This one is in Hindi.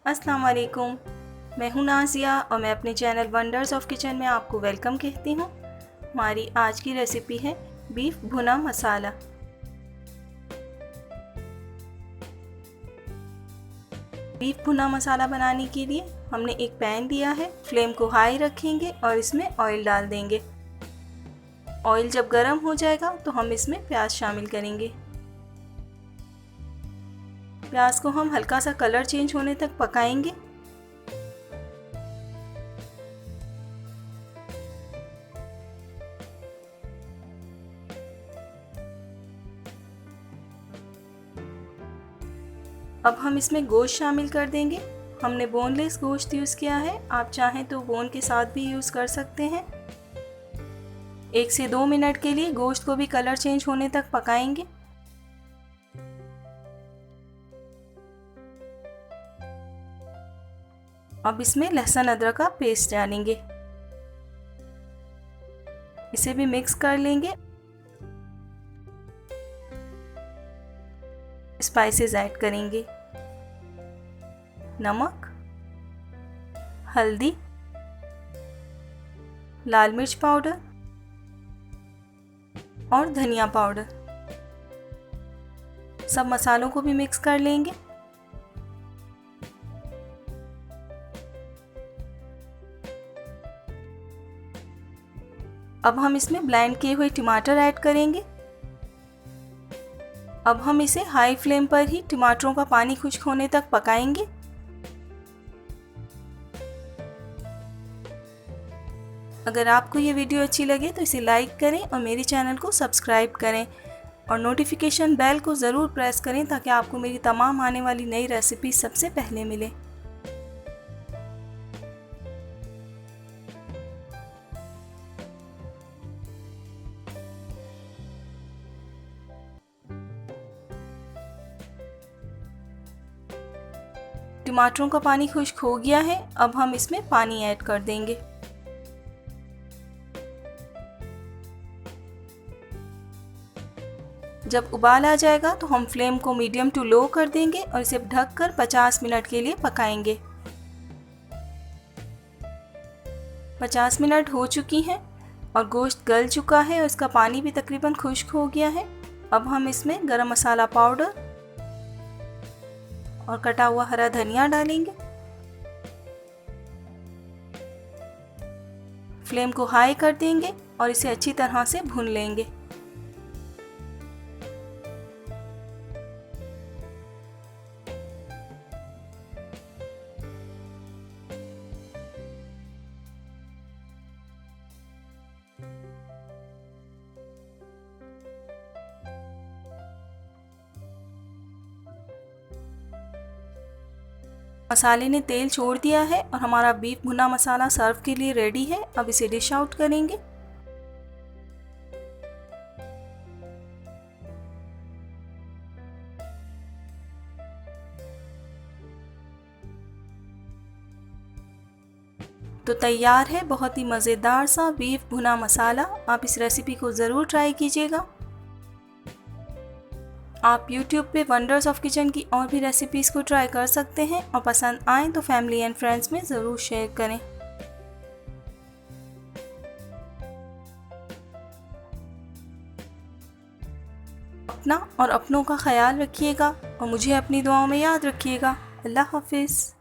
अस्सलाम वालेकुम। मैं हूं नाज़िया और मैं अपने चैनल वंडर्स ऑफ किचन में आपको वेलकम कहती हूं। हमारी आज की रेसिपी है बीफ भुना मसाला। बीफ भुना मसाला बनाने के लिए हमने एक पैन लिया है। फ्लेम को हाई रखेंगे और इसमें ऑयल डाल देंगे। ऑयल जब गर्म हो जाएगा तो हम इसमें प्याज शामिल करेंगे। प्याज को हम हल्का सा कलर चेंज होने तक पकाएंगे। अब हम इसमें गोश्त शामिल कर देंगे। हमने बोनलेस गोश्त यूज़ किया है, आप चाहें तो बोन के साथ भी यूज़ कर सकते हैं। 1 से 2 मिनट के लिए गोश्त को भी कलर चेंज होने तक पकाएंगे। अब इसमें लहसुन अदरक का पेस्ट डालेंगे, इसे भी मिक्स कर लेंगे। स्पाइसेस ऐड करेंगे, नमक, हल्दी, लाल मिर्च पाउडर और धनिया पाउडर। सब मसालों को भी मिक्स कर लेंगे। अब हम इसमें ब्लेंड किए हुए टमाटर ऐड करेंगे। अब हम इसे हाई फ्लेम पर ही टमाटरों का पानी खुश्क होने तक पकाएंगे। अगर आपको ये वीडियो अच्छी लगे तो इसे लाइक करें और मेरे चैनल को सब्सक्राइब करें और नोटिफिकेशन बेल को ज़रूर प्रेस करें ताकि आपको मेरी तमाम आने वाली नई रेसिपी सबसे पहले मिले। टमाटरों का पानी खुश्क हो गया है। अब हम इसमें पानी ऐड कर देंगे। जब उबाल आ जाएगा तो हम फ्लेम को मीडियम टू लो कर देंगे और इसे ढककर 50 मिनट के लिए पकाएंगे। 50 मिनट हो चुकी हैं और गोश्त गल चुका है और इसका पानी भी तकरीबन खुश्क हो गया है। अब हम इसमें गरम मसाला पाउडर और कटा हुआ हरा धनिया डालेंगे। फ्लेम को हाई कर देंगे और इसे अच्छी तरह से भून लेंगे। मसाले ने तेल छोड़ दिया है और हमारा बीफ भुना मसाला सर्व के लिए रेडी है। अब इसे डिश आउट करेंगे। तो तैयार है बहुत ही मज़ेदार सा बीफ भुना मसाला। आप इस रेसिपी को ज़रूर ट्राई कीजिएगा। आप YouTube पे वंडर्स ऑफ किचन की और भी रेसिपीज़ को ट्राई कर सकते हैं और पसंद आए तो फैमिली एंड फ्रेंड्स में ज़रूर शेयर करें। अपना और अपनों का ख्याल रखिएगा और मुझे अपनी दुआओं में याद रखिएगा। अल्लाह हाफिज़।